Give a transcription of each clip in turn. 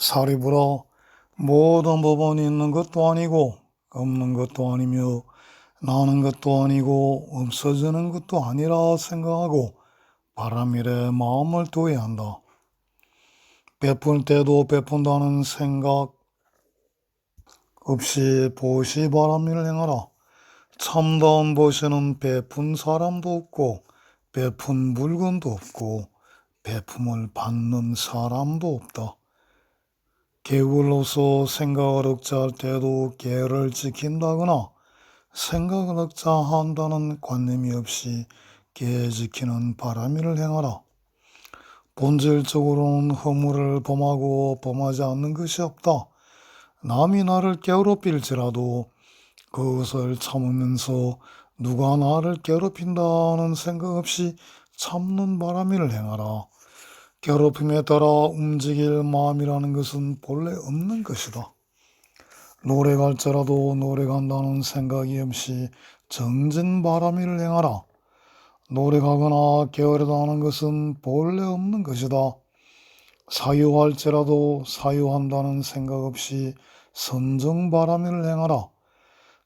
사리부라 모든 법은 있는 것도 아니고 없는 것도 아니며 나는 것도 아니고 없어지는 것도 아니라 생각하고 바람일에 마음을 두어야 한다. 베풀 때도 베푼다는 생각 없이 보시 바람일을 행하라. 참다운 보시는 베푼 사람도 없고 베푼 물건도 없고 베품을 받는 사람도 없다. 개울로서 생각을 억제할 때도 계를 지킨다거나 생각을 억제한다는 관념이 없이 계 지키는 바람일을 행하라. 본질적으로는 허물을 범하고 범하지 않는 것이 없다. 남이 나를 괴롭힐지라도 그것을 참으면서 누가 나를 괴롭힌다는 생각 없이 참는 바람일을 행하라. 괴롭힘에 따라 움직일 마음이라는 것은 본래 없는 것이다. 노래 갈지라도 노래 간다는 생각이 없이 정진 바람일을 행하라. 노래 가거나 게으르다는 것은 본래 없는 것이다. 사유할지라도 사유한다는 생각 없이 선정 바람일을 행하라.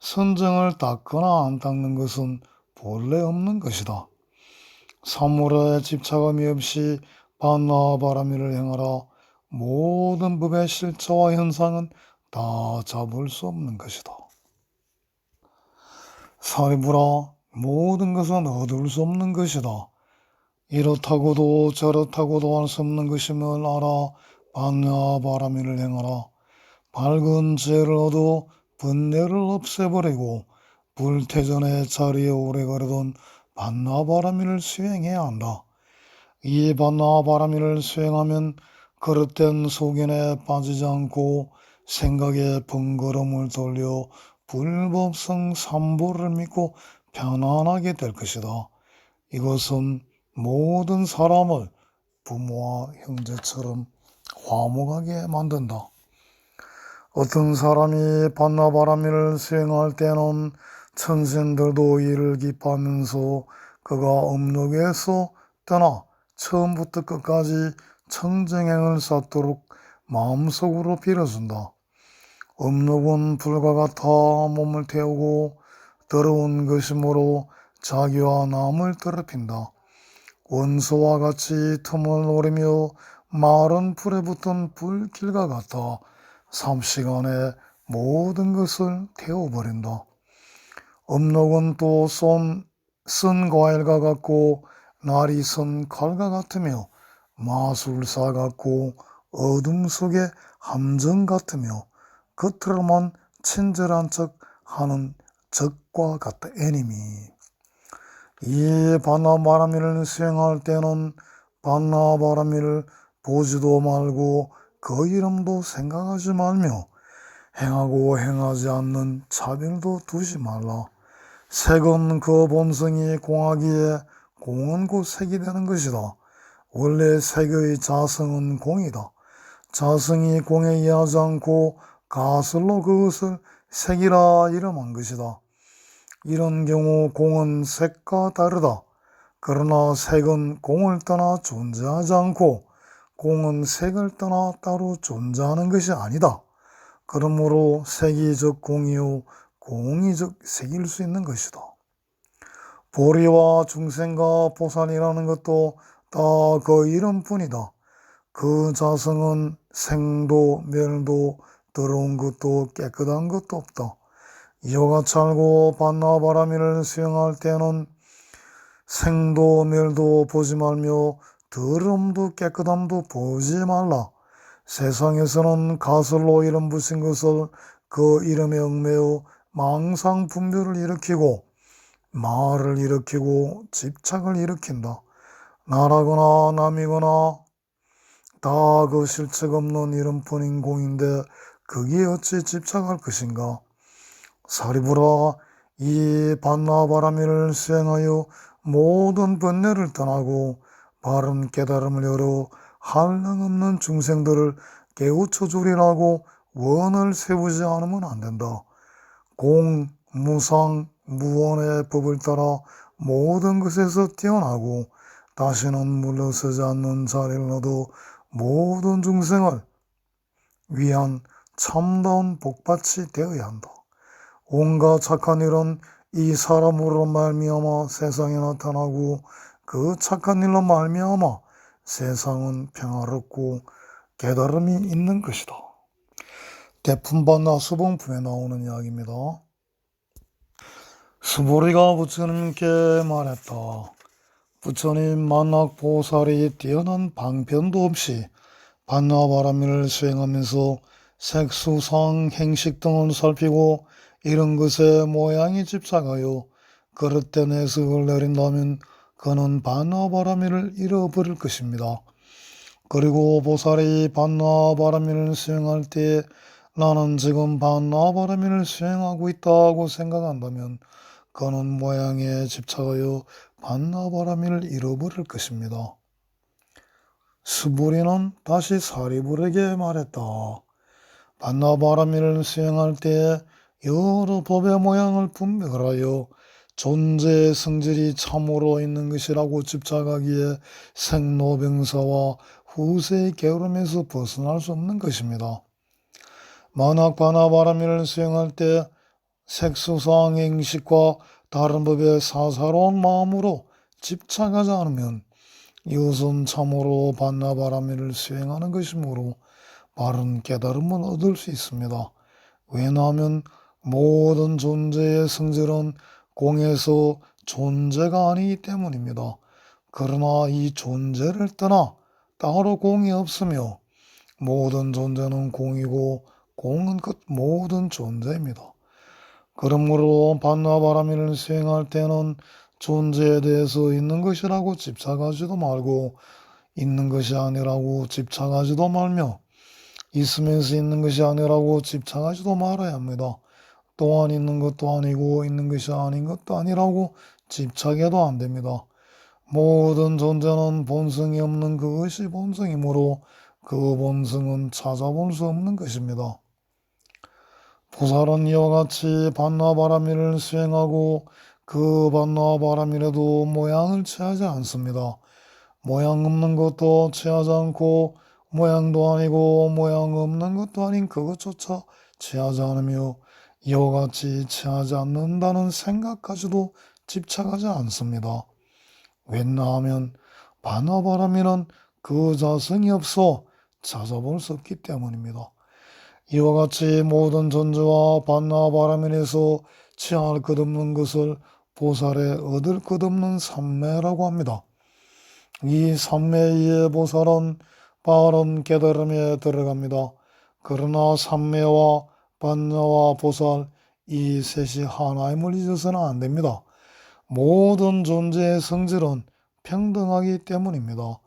선정을 닦거나 안 닦는 것은 본래 없는 것이다. 사물에 집착함이 없이 반나 바람일을 행하라. 모든 법의 실체와 현상은 다 잡을 수 없는 것이다. 사리부라 모든 것은 얻을 수 없는 것이다. 이렇다고도 저렇다고도 할 수 없는 것임을 알아. 반야 바람일을 행하라. 밝은 지혜를 얻어 번뇌를 없애버리고 불태전의 자리에 오래 가려던 반나 바람일을 수행해야 한다. 이 반나 바람일을 수행하면 그릇된 속인에 빠지지 않고 생각의 번거로움을 돌려 불법성 삼보를 믿고 편안하게 될 것이다. 이것은 모든 사람을 부모와 형제처럼 화목하게 만든다. 어떤 사람이 반나 바람일을 수행할 때는 천신들도 이를 기뻐하면서 그가 업록에서 떠나 처음부터 끝까지 청정행을 쌓도록 마음속으로 빌어준다. 업록은 불과 같아 몸을 태우고 더러운 것이므로 자기와 남을 더럽힌다. 원소와 같이 틈을 노리며 마른 불에 붙은 불길과 같아 삽시간에 모든 것을 태워버린다. 업록은 또 쓴 과일과 같고 날이 쓴 칼과 같으며 마술사 같고 어둠 속의 함정 같으며 겉으로만 친절한 척 하는 적과 같다. 애니미. 이 반나 바람일을 수행할 때는 반나 바람일을 보지도 말고 그 이름도 생각하지 말며 행하고 행하지 않는 차별도 두지 말라. 색은 그 본성이 공하기에 공은 곧 색이 되는 것이다. 원래 색의 자성은 공이다. 자성이 공에 이하지 않고 가설로 그것을 색이라 이름한 것이다. 이런 경우 공은 색과 다르다. 그러나 색은 공을 떠나 존재하지 않고 공은 색을 떠나 따로 존재하는 것이 아니다. 그러므로 색이 즉 공이요 공이 즉 색일 수 있는 것이다. 보리와 중생과 보살이라는 것도 다 그 이름뿐이다. 그 자성은 생도 멸도 더러운 것도 깨끗한 것도 없다. 이와 같이 알고 반나 바람일을 수행할 때는 생도 멸도 보지 말며 더러움도 깨끗함도 보지 말라. 세상에서는 가설로 이름 붙인 것을 그 이름에 얽매여 망상분별을 일으키고 말을 일으키고 집착을 일으킨다. 나라거나 남이거나 다 그 실체가 없는 이름뿐인 공인데 거기에 어찌 집착할 것인가. 사리부라 이 반나 바람일을 수행하여 모든 번뇌를 떠나고 바른 깨달음을 열어 한량없는 중생들을 깨우쳐 주리라고 원을 세우지 않으면 안 된다. 공, 무상, 무원의 법을 따라 모든 것에서 뛰어나고 다시는 물러서지 않는 자리를 얻어 모든 중생을 위한 참다운 복밭이 되어야 한다. 온갖 착한 일은 이 사람으로 말미암아 세상에 나타나고 그 착한 일로 말미암아 세상은 평화롭고 깨달음이 있는 것이다. 대품반나 수봉품에 나오는 이야기입니다. 수보리가 부처님께 말했다. 부처님 만학보살이 뛰어난 방편도 없이 반나바라밀을 수행하면서 색수상 행식 등을 살피고 이런 것에 모양이 집착하여 그릇된 해석을 내린다면 그는 반나바라밀을 잃어버릴 것입니다. 그리고 보살이 반나바라밀을 수행할 때 나는 지금 반나바라밀을 수행하고 있다고 생각한다면 그는 모양에 집착하여 반나바라밀을 잃어버릴 것입니다. 수보리는 다시 사리불에게 말했다. 반나바라밀을 수행할 때 여러 법의 모양을 분별하여 존재의 성질이 참으로 있는 것이라고 집착하기에 생로병사와 후세의 게으름에서 벗어날 수 없는 것입니다. 만약 반나바라밀을 수행할 때 색수상 행식과 다른 법에 사사로운 마음으로 집착하지 않으면 이것은 참으로 반나바라밀을 수행하는 것이므로 바른 깨달음은 얻을 수 있습니다. 왜냐하면 모든 존재의 성질은 공에서 존재가 아니기 때문입니다. 그러나 이 존재를 떠나 따로 공이 없으며 모든 존재는 공이고 공은 그 모든 존재입니다. 그러므로 반나바라밀을 수행할 때는 존재에 대해서 있는 것이라고 집착하지도 말고 있는 것이 아니라고 집착하지도 말며 있으면서 있는 것이 아니라고 집착하지도 말아야 합니다. 또한 있는 것도 아니고 있는 것이 아닌 것도 아니라고 집착해도 안 됩니다. 모든 존재는 본성이 없는 그것이 본성이므로 그 본성은 찾아볼 수 없는 것입니다. 보살은 이와 같이 반나바라밀을 수행하고 그 반나바라밀에도 모양을 취하지 않습니다. 모양 없는 것도 취하지 않고 모양도 아니고 모양 없는 것도 아닌 그것조차 취하지 않으며 이와 같이 취하지 않는다는 생각까지도 집착하지 않습니다. 왜냐하면 반나바라밀은 그 자성이 없어 찾아볼 수 없기 때문입니다. 이와 같이 모든 존재와 반나바라밀에서 취할 것 없는 것을 보살에 얻을 것 없는 삼매라고 합니다. 이 삼매의 보살은 바른 깨달음에 들어갑니다. 그러나 삼매와 반야와 보살 이 셋이 하나임을 잊어서는 안 됩니다. 모든 존재의 성질은 평등하기 때문입니다.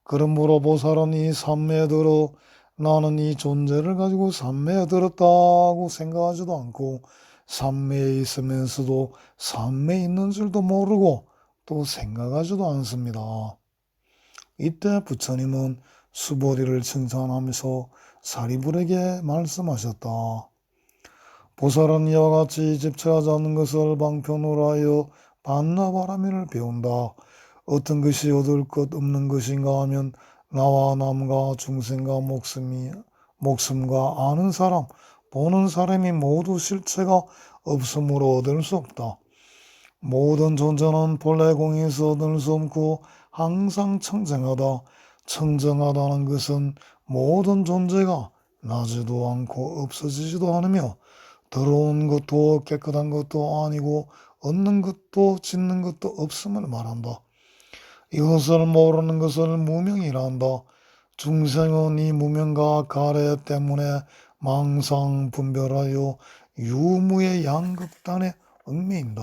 그러므로 보살은 이 삼매에 들어 나는 이 존재를 가지고 삼매에 들었다고 생각하지도 않고 삼매에 있으면서도 삼매에 있는 줄도 모르고 또 생각하지도 않습니다. 이때 부처님은 수보리를 칭찬하면서 사리불에게 말씀하셨다. 보살은 이와 같이 집착하지 않는 것을 방편으로 하여 반나바라밀을 배운다. 어떤 것이 얻을 것 없는 것인가 하면 나와 남과 중생과 목숨과 아는 사람, 보는 사람이 모두 실체가 없으므로 얻을 수 없다. 모든 존재는 본래 공에서 얻을 수 없고 항상 청정하다. 청정하다는 것은 모든 존재가 나지도 않고 없어지지도 않으며 더러운 것도 깨끗한 것도 아니고 얻는 것도 짓는 것도 없음을 말한다. 이것을 모르는 것을 무명이라 한다. 중생은 이 무명과 가래 때문에 망상 분별하여 유무의 양극단에 얽매인다.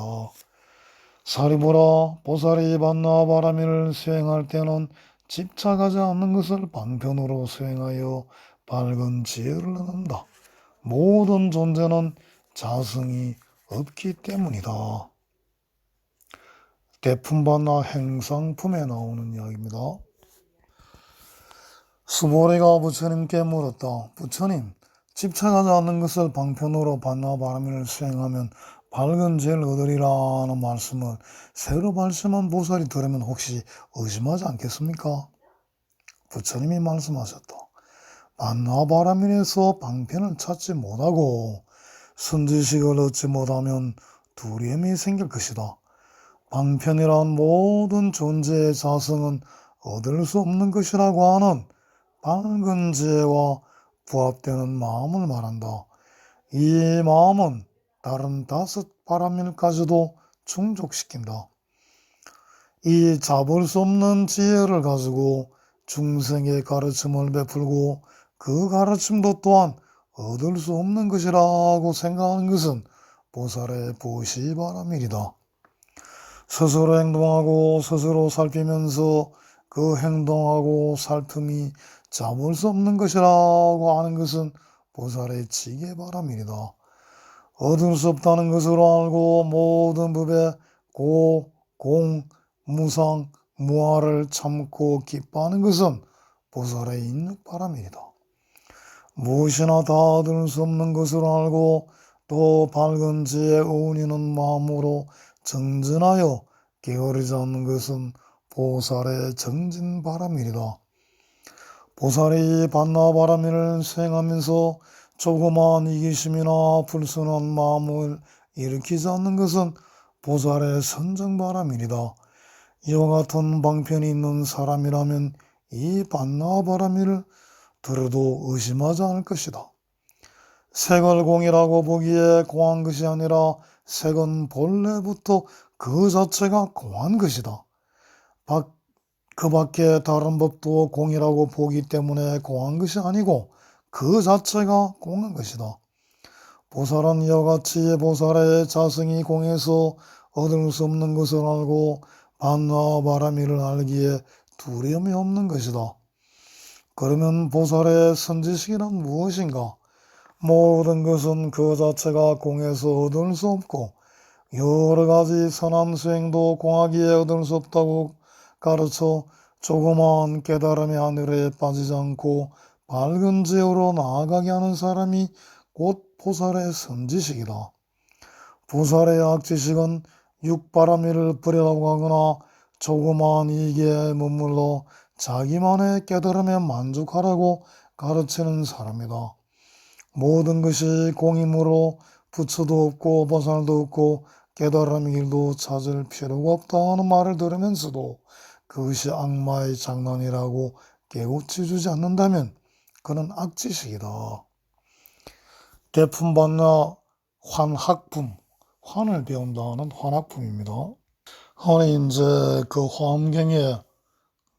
사리보라, 보살이 반나바라밀을 수행할 때는 집착하지 않는 것을 방편으로 수행하여 밝은 지혜를 얻는다. 모든 존재는 자성이 없기 때문이다. 대품반나 행상품에 나오는 이야기입니다. 수보리가 부처님께 물었다. 부처님, 집착하지 않는 것을 방편으로 반나바라밀을 수행하면 밝은 지혜를 얻으리라는 말씀을 새로 발심한 보살이 들으면 혹시 의심하지 않겠습니까? 부처님이 말씀하셨다. 반나바람일에서 방편을 찾지 못하고 선지식을 얻지 못하면 두려움이 생길 것이다. 방편이란 모든 존재의 자성은 얻을 수 없는 것이라고 하는 밝은 지혜와 부합되는 마음을 말한다. 이 마음은 다른 5바람일까지도 충족시킨다. 이 잡을 수 없는 지혜를 가지고 중생의 가르침을 베풀고 그 가르침도 또한 얻을 수 없는 것이라고 생각하는 것은 보살의 보시바람일이다. 스스로 행동하고 스스로 살피면서 그 행동하고 살핌이 잡을 수 없는 것이라고 하는 것은 보살의 지게바람일이다. 얻을 수 없다는 것으로 알고 모든 법에 고, 공, 무상, 무아를 참고 기뻐하는 것은 보살의 인육바람일이다. 무엇이나 다 얻을 수 없는 것으로 알고 또 밝은 지혜에 어울리는 마음으로 정진하여 게으르지 않는 것은 보살의 정진바람일이다. 보살이 반나바람일을 수행하면서 조그마한 이기심이나 불순한 마음을 일으키지 않는 것은 보살의 선정바람일이다. 이와 같은 방편이 있는 사람이라면 이 반나바람일을 들어도 의심하지 않을 것이다. 색을 공이라고 보기에 공한 것이 아니라 색은 본래부터 그 자체가 공한 것이다. 그 밖에 다른 법도 공이라고 보기 때문에 공한 것이 아니고 그 자체가 공한 것이다. 보살은 이와 같이 보살의 자성이 공해서 얻을 수 없는 것을 알고 반나바람일을 알기에 두려움이 없는 것이다. 그러면 보살의 선지식이란 무엇인가? 모든 것은 그 자체가 공해서 얻을 수 없고 여러 가지 선한 수행도 공하기에 얻을 수 없다고 가르쳐 조그마한 깨달음의 하늘에 빠지지 않고 밝은 지혜로 나아가게 하는 사람이 곧 보살의 선지식이다. 보살의 악지식은 육바라밀을 버리라고 하거나 조그마한 이익에 머물러 자기만의 깨달음에 만족하라고 가르치는 사람이다. 모든 것이 공이므로 부처도 없고 보살도 없고 깨달음의 길도 찾을 필요가 없다 하는 말을 들으면서도 그것이 악마의 장난이라고 깨우쳐 주지 않는다면 그는 악지식이다. 대품반나 환학품, 환을 배운다는 환학품입니다. 환이 이제 그 화엄경에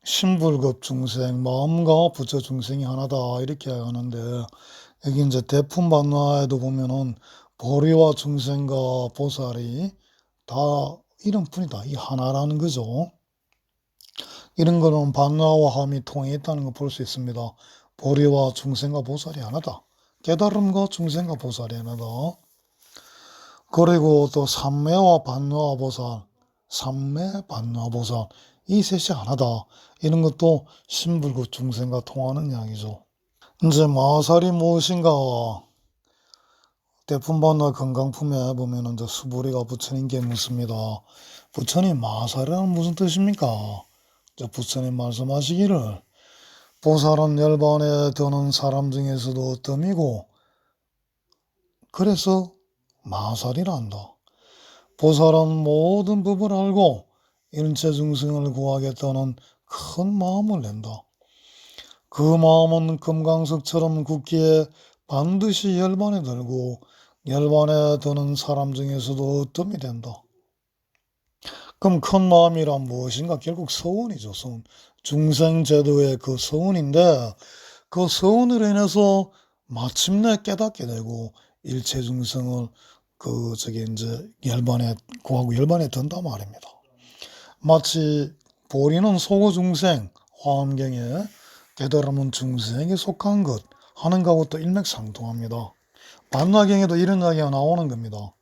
신불급 중생, 마음과 부처 중생이 하나다 이렇게 하는데 여기 이제 대품반나에도 보면은 보리와 중생과 보살이 다 이름뿐이다. 이 하나라는 거죠. 이런 거는 반나와 함이 통해 있다는 거 볼 수 있습니다. 보리와 중생과 보살이 하나다. 깨달음과 중생과 보살이 하나다. 그리고 또 삼매와 반나와 보살, 삼매, 반나, 보살 이 셋이 하나다. 이런 것도 신불급 중생과 통하는 이야기죠. 이제 마살이 무엇인가? 대품반나 건강품에 보면 이제 수부리가 부처님께 묻습니다. 부처님 마살이란 무슨 뜻입니까? 부처님 말씀하시기를 보살은 열반에 드는 사람 중에서도 뜸이고 그래서 마살이란다. 보살은 모든 법을 알고 일체 중생을 구하겠다는 큰 마음을 낸다. 그 마음은 금강석처럼 굳기에 반드시 열반에 들고 열반에 드는 사람 중에서도 뜸이 된다. 그럼 큰 마음이란 무엇인가? 결국 서운이죠. 서운. 중생제도의 그 서운인데 그 서운으로 인해서 마침내 깨닫게 되고 일체 중생을 이제 열반에 구하고 열반에 든다 말입니다. 마치 보리는 소고 중생, 화엄경에 깨달음은 중생에게 속한 것 하는 것하고 또 일맥상통합니다. 반나경에도 이런 이야기가 나오는 겁니다.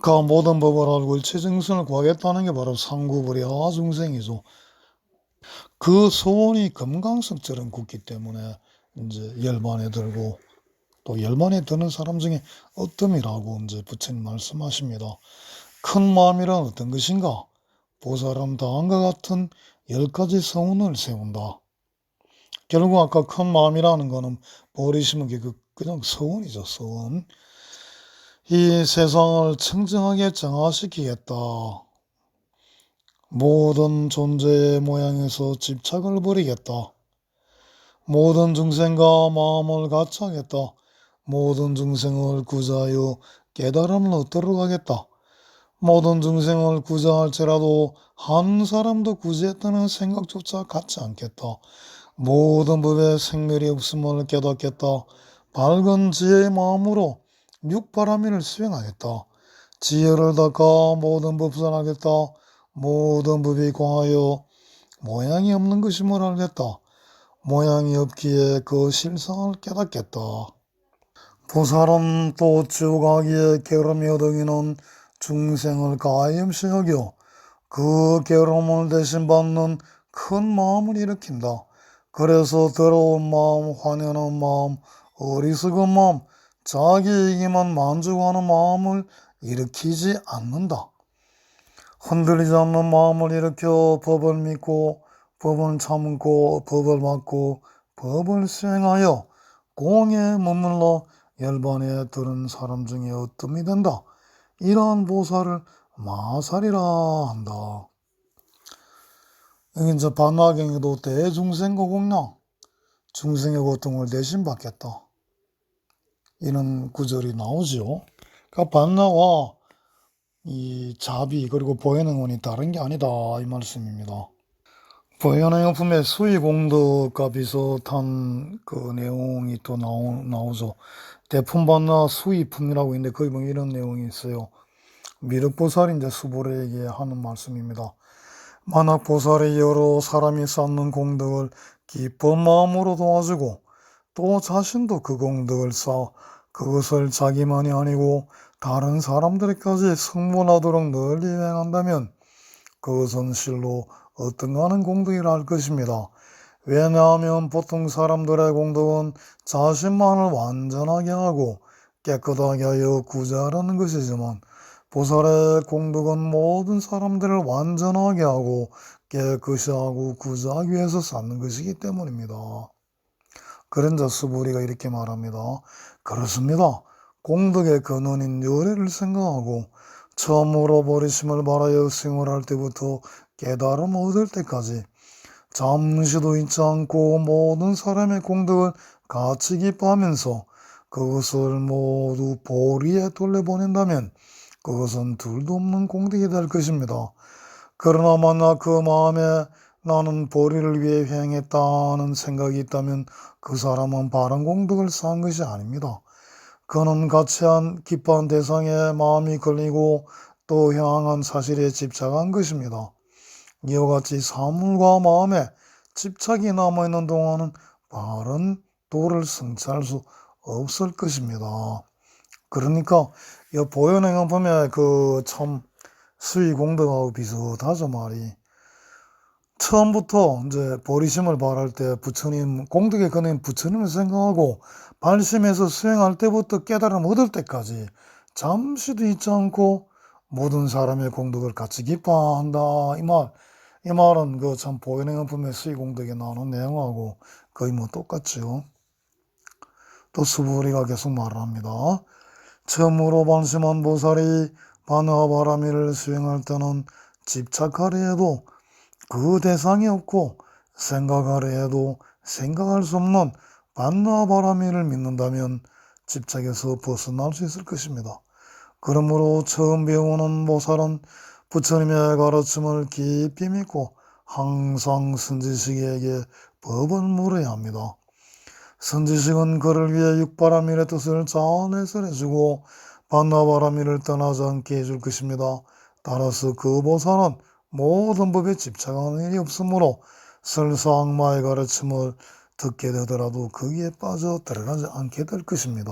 그 모든 법을 알고 일체 중생을 구하겠다는 게 바로 상구불이하 중생이죠. 그 소원이 금강석처럼 굳기 때문에 이제 열반에 들고 또 열반에 드는 사람 중에 어뜸이라고 이제 부처님 말씀하십니다. 큰 마음이란 어떤 것인가? 보살은 다음과 같은 10가지 성운을 세운다. 결국 아까 큰 마음이라는 거는 버리시면 그냥 서원이죠, 서원. 이 세상을 청정하게 정화시키겠다. 모든 존재의 모양에서 집착을 버리겠다. 모든 중생과 마음을 같이 하겠다. 모든 중생을 구자하여 깨달음을 얻도록 하겠다. 모든 중생을 구제할지라도 한 사람도 구제했다는 생각조차 갖지 않겠다. 모든 법에 생멸이 없음을 깨닫겠다. 밝은 지혜의 마음으로 육바라밀을 수행하겠다. 지혜를 닦아 모든 법선하겠다. 모든 법이 공하여 모양이 없는 것임을 알겠다. 모양이 없기에 그 실상을 깨닫겠다. 보살은 또 지옥하기에 게으름이 어덩이는 중생을 가염시 여겨 그 게으름을 대신 받는 큰 마음을 일으킨다. 그래서 더러운 마음, 화내는 마음, 어리석은 마음, 자기 이기만 만족하는 마음을 일으키지 않는다. 흔들리지 않는 마음을 일으켜 법을 믿고 법을 참고 법을 받고 법을 수행하여 공에 머물러 열반에 들은 사람 중에 어뜸이 된다. 이러한 보살을 마살이라 한다. 여기 이제 반화경에도 대중생고 공양, 중생의 고통을 대신 받겠다. 이런 구절이 나오죠. 그러니까 반화와 이 자비 그리고 보현행원이 다른 게 아니다 이 말씀입니다. 보현행품의 수의공덕과 비슷한 그 내용이 또 나오죠. 대품반나 수의품이라고 있는데 거기 보면 이런 내용이 있어요. 미륵보살이 이제 수보레에게 하는 말씀입니다. 만약 보살이 여러 사람이 쌓는 공덕을 기쁜 마음으로 도와주고 또 자신도 그 공덕을 쌓아 그것을 자기만이 아니고 다른 사람들에게까지 승문하도록 널리 행한다면 그것은 실로 어떤가는 공덕이라 할 것입니다. 왜냐하면 보통 사람들의 공덕은 자신만을 완전하게 하고 깨끗하게 하여 구제하려는 것이지만 보살의 공덕은 모든 사람들을 완전하게 하고 깨끗이 하고 구제하기 위해서 쌓는 것이기 때문입니다. 그런자 수부리가 이렇게 말합니다. 그렇습니다. 공덕의 근원인 요래를 생각하고 처음으로 버리심을 바라여 수행을 할 때부터 깨달음 얻을 때까지 잠시도 잊지 않고 모든 사람의 공덕을 같이 기뻐하면서 그것을 모두 보리에 돌려보낸다면 그것은 둘도 없는 공덕이 될 것입니다. 그러나 만약 그 마음에 나는 보리를 위해 행했다는 생각이 있다면 그 사람은 바른 공덕을 쌓은 것이 아닙니다. 그는 가치한 기뻐한 대상에 마음이 걸리고 또 향한 사실에 집착한 것입니다. 이와 같이 사물과 마음에 집착이 남아있는 동안은 바른 도를 성취할 수 없을 것입니다. 그러니까 이 보현행은 보면 그 참 수의공덕하고 비슷하죠 말이. 처음부터 이제 보리심을 발할 때 부처님 공덕의 근원 부처님을 생각하고 발심해서 수행할 때부터 깨달음 얻을 때까지 잠시도 잊지 않고 모든 사람의 공덕을 같이 기뻐한다 이 말은 그 참 보현행품의 수의공덕에 나오는 내용하고 거의 뭐 똑같죠. 또 수부리가 계속 말을 합니다. 처음으로 반심한 보살이 반화바라밀을 수행할 때는 집착하려 해도 그 대상이 없고 생각하려 해도 생각할 수 없는 반화바라밀을 믿는다면 집착에서 벗어날 수 있을 것입니다. 그러므로 처음 배우는 보살은 부처님의 가르침을 깊이 믿고 항상 선지식에게 법을 물어야 합니다. 선지식은 그를 위해 육바라밀의 뜻을 잘 해설해주고 반나바라밀을 떠나지 않게 해줄 것입니다. 따라서 그 보살은 모든 법에 집착하는 일이 없으므로 설사 악마의 가르침을 듣게 되더라도 거기에 빠져 들어가지 않게 될 것입니다.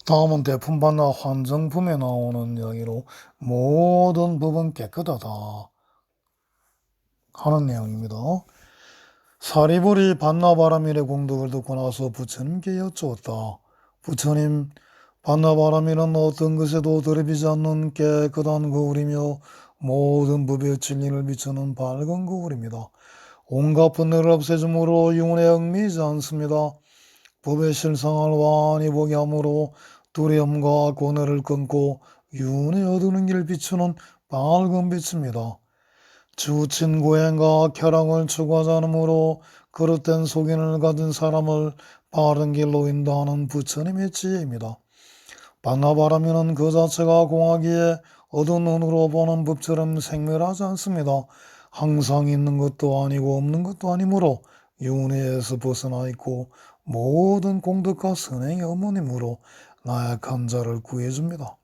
다음은 대품반나 환정품에 나오는 이야기로 모든 법은 깨끗하다 하는 내용입니다. 사리불이 반나바라밀의 공덕을 듣고 나서 부처님께 여쭈었다. 부처님, 반나바라밀은 어떤 것에도 더럽히지 않는 깨끗한 거울이며 모든 법의 진리를 비추는 밝은 거울입니다. 온갖 분해를 없애줌으로 유문에 얽매이지 않습니다. 법의 실상을 완히 보게 하므로 두려움과 고뇌를 끊고 윤회 얻는 길 비추는 밝은 빛입니다. 지우친 고행과 쾌락을 추구하지 않으므로 그릇된 속인을 가진 사람을 바른 길로 인도하는 부처님의 지혜입니다. 반나바라면은 그 자체가 공하기에 어두운 눈으로 보는 법처럼 생멸하지 않습니다. 항상 있는 것도 아니고 없는 것도 아니므로 윤회에서 벗어나 있고 모든 공덕과 선행의 어머님으로 나약한 자를 구해줍니다.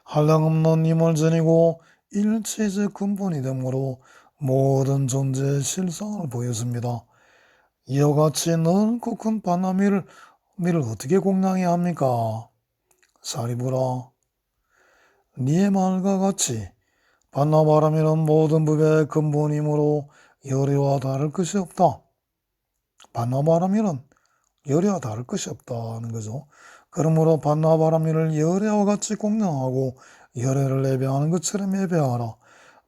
한량없는 힘을 지니고 일체의 근본이 되므로 모든 존재의 실상을 보여줍니다. 이와 같이 넓고 큰 바나미를 어떻게 공양해야 합니까? 사리부라, 니의 말과 같이 반나바람이는 모든 법의 근본이므로 열애와 다를 것이 없다. 반나바람이는 열애와 다를 것이 없다는 거죠. 그러므로 반나바람이를 열애와 같이 공양하고 열애를 예배하는 것처럼 예배하라.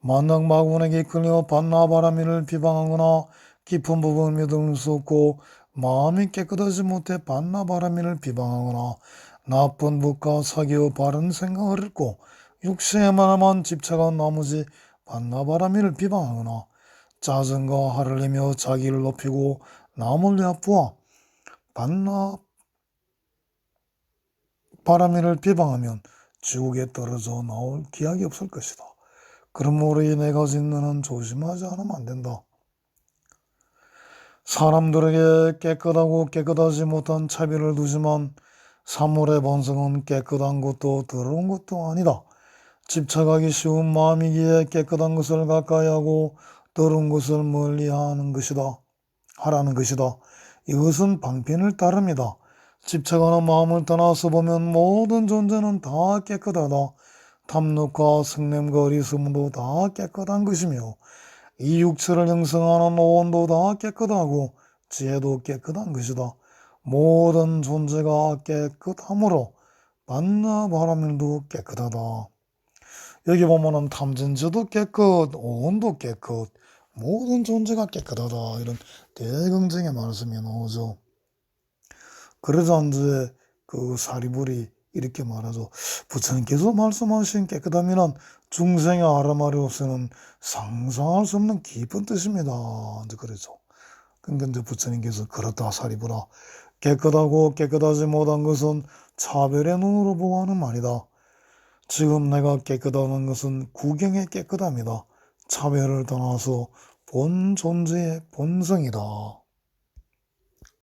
만약 마군에게 이끌려 반나바람이를 비방하거나 깊은 부분을 믿을 수 없고 마음이 깨끗하지 못해 반나바람이를 비방하거나 나쁜 법과 사기와 바른 생각을 잃고 육신에만 집착한 나머지 반나바람이를 비방하거나 짜증과 화를 내며 자기를 높이고 남을 얕보아 반나바람이를 비방하면 지옥에 떨어져 나올 기약이 없을 것이다. 그러므로 이 네 가지 너는 조심하지 않으면 안 된다. 사람들에게 깨끗하고 깨끗하지 못한 차별을 두지만 사물의 본성은 깨끗한 것도 더러운 것도 아니다. 집착하기 쉬운 마음이기에 깨끗한 것을 가까이 하고 더러운 것을 멀리 하라는 것이다. 이것은 방편을 따릅니다. 집착하는 마음을 떠나서 보면 모든 존재는 다 깨끗하다. 탐욕과 성냄과 어리석음도 다 깨끗한 것이며 이 육체를 형성하는 오온도 다 깨끗하고 지혜도 깨끗한 것이다. 모든 존재가 깨끗하므로 반나바라밀도 깨끗하다. 여기 보면은 탐진저도 깨끗, 오온도 깨끗, 모든 존재가 깨끗하다. 이런 대긍정의 말씀이 나오죠. 그러자 이제 그 사리불이 이렇게 말하죠. 부처님께서 말씀하신 깨끗함이란 중생의 아람아리 없이는 상상할 수 없는 깊은 뜻입니다. 이제 그러죠. 근데 이제 부처님께서 그렇다 사리불아. 깨끗하고 깨끗하지 못한 것은 차별의 눈으로 보고 하는 말이다. 지금 내가 깨끗하는 것은 구경의 깨끗함이다. 차별을 떠나서 본 존재의 본성이다.